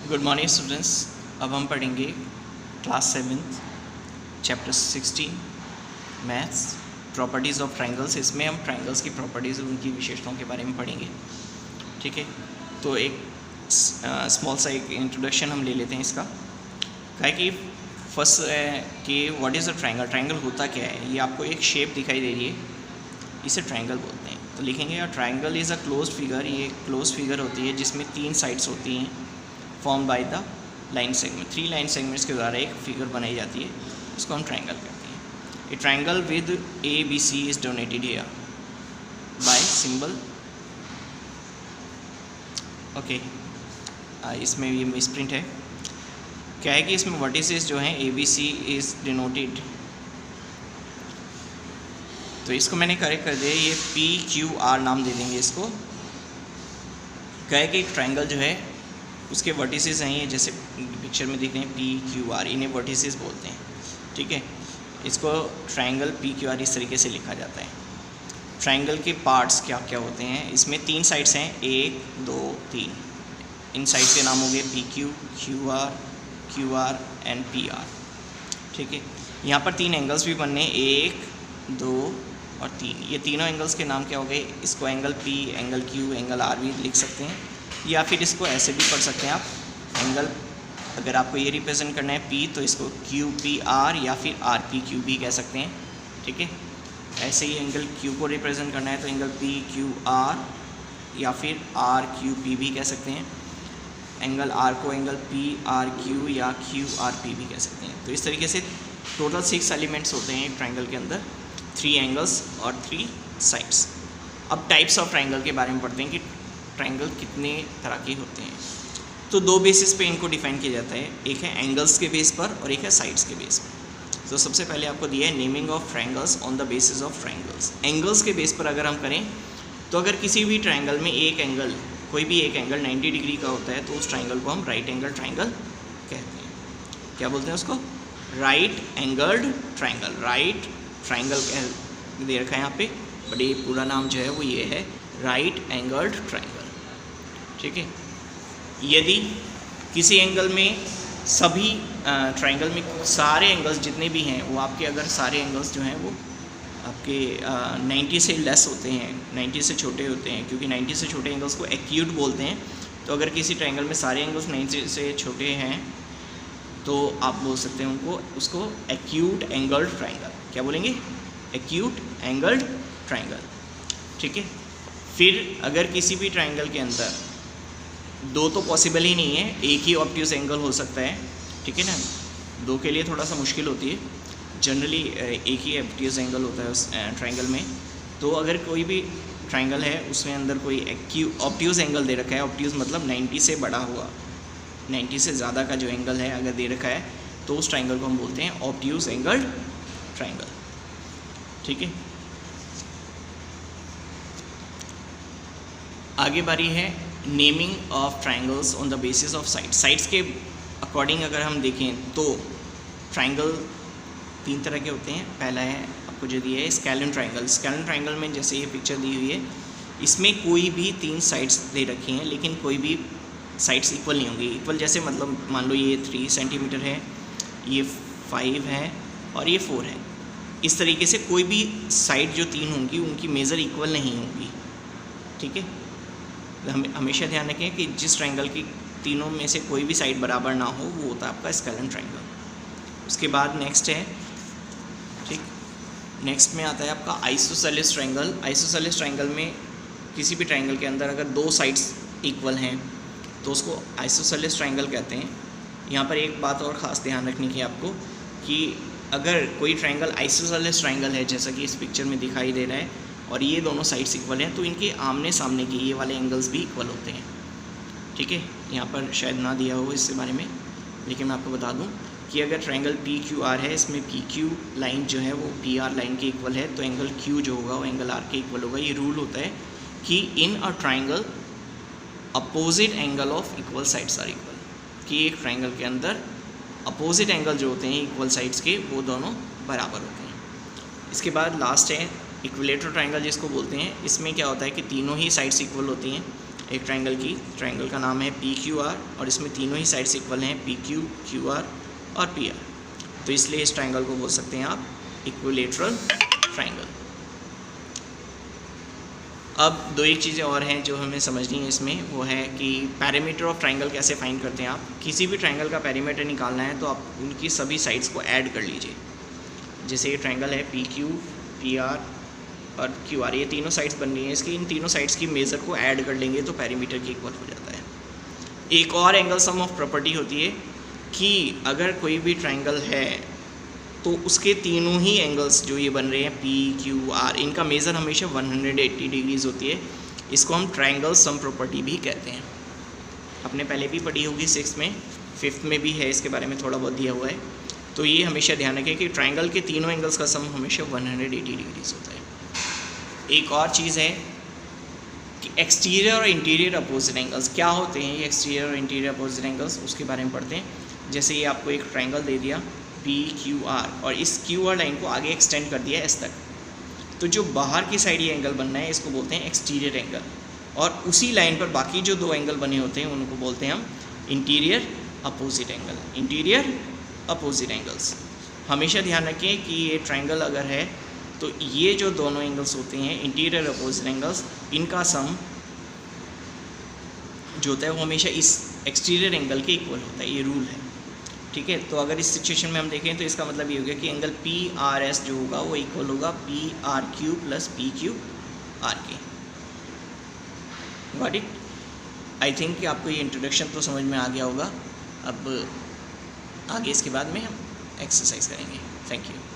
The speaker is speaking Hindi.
Good morning students. अब हम पढ़ेंगे class 7 chapter 16 maths properties of triangles. इसमें हम ट्रायंगल्स की प्रॉपर्टीज़ और उनकी विशेषताओं के बारे में पढ़ेंगे। ठीक है, तो एक स्मॉल सा एक इंट्रोडक्शन हम ले लेते हैं इसका। क्या है कि फर्स्ट है कि what is a triangle. Triangle होता क्या है। ये आपको एक शेप दिखाई दे रही है, इसे ट्रायंगल बोलते हैं। तो लिखेंगे triangle is a closed figure. ये क्लोज्ड फिगर होती है जिसमें 3 साइड्स होती हैं, form by the line segment. 3 line segments के द्वारा एक फिगर बनाई जाती है, इसको हम ट्रायंगल कहते हैं। A triangle with A B C is donated here by symbol. Okay, इसमें ये मिसप्रिंट है। क्या है कि इसमें वर्टिसेस जो हैं A B C is denoted, तो इसको मैंने करेक्ट कर दिया। ये पी क्यू आर नाम दे देंगे इसको। क्या है कि एक ट्रायंगल जो है उसके वर्टिसेस हैं, ये जैसे पिक्चर में दिख रहे हैं पी क्यू आर, इन्हें वर्टिसेस बोलते हैं। ठीक है, इसको ट्रायंगल पी क्यू आर इस तरीके से लिखा जाता है। ट्रायंगल के पार्ट्स क्या क्या होते हैं। इसमें 3 साइड्स हैं, 1 2 3। इन साइड्स के नाम हो गए P Q, Q R and P R. ठीक है, यहाँ पर 3 एंगल्स भी बनने, 1 2 और 3। ये तीनों एंगल्स के नाम क्या हो गए। इसको angle P, angle Q, angle R भी लिख सकते हैं, या फिर इसको ऐसे भी पढ़ सकते हैं आप। एंगल अगर आपको ये रिप्रेजेंट करना है पी, तो इसको क्यू पी आर या फिर आर पी क्यू भी कह सकते हैं। ठीक है, ऐसे ही एंगल क्यू को रिप्रेजेंट करना है तो एंगल पी क्यू आर या फिर आर क्यू पी भी कह सकते हैं। एंगल आर को एंगल पी आर क्यू या क्यू आर पी भी कह सकते हैं। तो इस तरीके से टोटल 6 एलिमेंट्स होते हैं एक ट्रायंगल के अंदर, 3 एंगल्स और 3 साइड्स। अब टाइप्स ऑफ ट्रायंगल के बारे में पढ़ते हैं कि ट्रायंगल कितने तरह के होते हैं। तो 2 बेसिस पे इनको डिफाइन किया जाता है, एक है एंगल्स के बेस पर और एक है साइड्स के बेस पर। तो सबसे पहले आपको दिया है naming of triangles on the basis of triangles. Angles के बेस पर अगर हम करें तो अगर किसी भी ट्रायंगल में एक एंगल, कोई भी एक एंगल 90 डिग्री का होता है, तो उस ट्रायंगल को हम राइट एंगल ट्रायंगल कहते हैं। क्या बोलते हैं उसको, right angled triangle. Right triangle दे रखा है यहाँ पे, बट ये पूरा नाम जो है वो ये है राइट एंगल्ड ट्रायंगल। ठीक है, यदि किसी एंगल में सभी ट्रायंगल में सारे एंगल्स जितने भी हैं वो आपके, अगर सारे एंगल्स जो हैं वो आपके 90 से लेस होते हैं, 90 से छोटे होते हैं, क्योंकि 90 से छोटे एंगल्स को एक्यूट बोलते हैं। तो अगर किसी ट्रायंगल में सारे एंगल्स 90 से छोटे हैं तो आप बोल सकते हैं उसको एक्यूट एंगल्ड ट्रायंगल। क्या बोलेंगे, एक्यूट एंगल्ड ट्रायंगल। ठीक है, फिर अगर किसी भी ट्रायंगल के अंदर 2 तो पॉसिबल ही नहीं है, एक ही ऑब्ट्यूज एंगल हो सकता है। ठीक है ना, 2 के लिए थोड़ा सा मुश्किल होती है। जनरली एक ही ऑब्ट्यूज एंगल होता है उस ट्रायंगल में। तो अगर कोई भी ट्रायंगल है उसमें अंदर कोई ऑब्ट्यूज एंगल दे रखा है, ऑब्ट्यूज मतलब 90 से बड़ा हुआ, 90 से ज़्यादा का जो एंगल है अगर दे रखा है, तो उस ट्रायंगल को हम बोलते हैं ऑब्ट्यूज एंगल्ड ट्रायंगल। ठीक है, आगे बारी है naming of triangles on the basis of side. Sides के अकॉर्डिंग अगर हम देखें तो ट्रायंगल 3 तरह के होते हैं। पहला है आपको जो दिया है स्केलन ट्रायंगल। स्केलन ट्रायंगल में जैसे ये पिक्चर दी हुई है, इसमें कोई भी 3 साइड्स दे रखी हैं, लेकिन कोई भी साइड्स इक्वल नहीं होंगी। इक्वल जैसे मतलब मान लो ये 3 सेंटीमीटर है, ये 5 है और ये 4 है। इस तरीके से कोई भी साइड जो 3 होंगी उनकी मेज़र इक्वल नहीं होंगी। ठीक है, हमेशा ध्यान रखें कि जिस ट्रायंगल की तीनों में से कोई भी साइड बराबर ना हो वो होता है आपका स्केलन ट्रायंगल। उसके बाद नेक्स्ट है, ठीक, नेक्स्ट में आता है आपका आइसोसेलेस ट्रायंगल। आइसोसेलेस ट्रायंगल में किसी भी ट्रायंगल के अंदर अगर 2 साइड्स इक्वल हैं तो उसको आइसोसेलेस ट्रायंगल कहते हैं। यहाँ पर एक बात और ख़ास ध्यान रखने की आपको, कि अगर कोई ट्रायंगल आइसोसेलेस ट्रायंगल है जैसा कि इस पिक्चर में दिखाई दे रहा है, और ये दोनों साइड्स इक्वल हैं, तो इनके आमने सामने के ये वाले एंगल्स भी इक्वल होते हैं। ठीक है, यहाँ पर शायद ना दिया हो इसके बारे में, लेकिन मैं आपको बता दूँ कि अगर ट्रायंगल पी क्यू आर है, इसमें पी क्यू लाइन जो है वो पी आर लाइन के इक्वल है, तो एंगल क्यू जो होगा वो एंगल आर के इक्वल होगा। ये रूल होता है कि in a triangle opposite angle of equal sides are equal, कि एक ट्रायंगल के अंदर अपोजिट एंगल जो होते हैं इक्वल साइड्स के वो दोनों बराबर होते हैं। इसके बाद लास्ट है इक्विलेटरल ट्रायंगल जिसको बोलते हैं। इसमें क्या होता है कि तीनों ही साइड्स इक्वल होती हैं, एक ट्रायंगल का नाम है PQR और इसमें तीनों ही साइड्स इक्वल हैं PQ, QR और PR, तो इसलिए इस ट्रायंगल को बोल सकते हैं आप इक्विलेटरल ट्रायंगल। अब दो एक चीज़ें और हैं जो हमें समझनी है इसमें, वो है कि पैरामीटर ऑफ ट्रायंगल कैसे फाइंड करते हैं आप। किसी भी ट्रायंगल का पैरामीटर निकालना है तो आप उनकी सभी साइड्स को ऐड कर लीजिए। जैसे ये ट्रायंगल है PQ, PR और QR, ये तीनों साइड्स बन रही हैं इसकी, इन तीनों साइड्स की मेज़र को ऐड कर लेंगे तो पैरामीटर के इक्वल हो जाता है। एक और एंगल सम ऑफ प्रॉपर्टी होती है कि अगर कोई भी ट्रायंगल है तो उसके तीनों ही एंगल्स जो ये बन रहे हैं PQR, इनका मेज़र हमेशा 180 डिग्रीज होती है। इसको हम ट्रायंगल सम प्रॉपर्टी भी कहते हैं। आपने पहले भी पढ़ी होगी 6th में, 5th में भी है, इसके बारे में थोड़ा बहुत दिया हुआ है। तो ये हमेशा ध्यान रखें कि ट्रायंगल के तीनों एंगल्स का सम हमेशा 180 डिग्रीज होता है। एक और चीज़ है कि एक्सटीरियर और इंटीरियर अपोजिट एंगल्स क्या होते हैं। ये एक्सटीरियर और इंटीरियर अपोजिट एंगल्स, उसके बारे में पढ़ते हैं। जैसे ये आपको एक ट्रायंगल दे दिया PQR और इस QR लाइन को आगे एक्सटेंड कर दिया S तक, तो जो बाहर की साइड ये एंगल बनना है इसको बोलते हैं एक्सटीरियर एंगल, और उसी लाइन पर बाकी जो दो एंगल बने होते हैं उनको बोलते हैं हम interior opposite angle. Interior opposite angles, हमेशा ध्यान रखें कि ये ट्रायंगल अगर है तो ये जो दोनों एंगल्स होते हैं इंटीरियर अपोजिट एंगल्स, इनका सम जो होता है वो हमेशा इस एक्सटीरियर एंगल के इक्वल होता है। ये रूल है, ठीक है। तो अगर इस सिचुएशन में हम देखें तो इसका मतलब ये हो गया कि एंगल PRS जो होगा वो इक्वल होगा PRQ plus PQRK। Got it? I think कि आपको ये इंट्रोडक्शन तो समझ में आ गया होगा। अब आगे इसके बाद में हम एक्सरसाइज करेंगे। Thank you.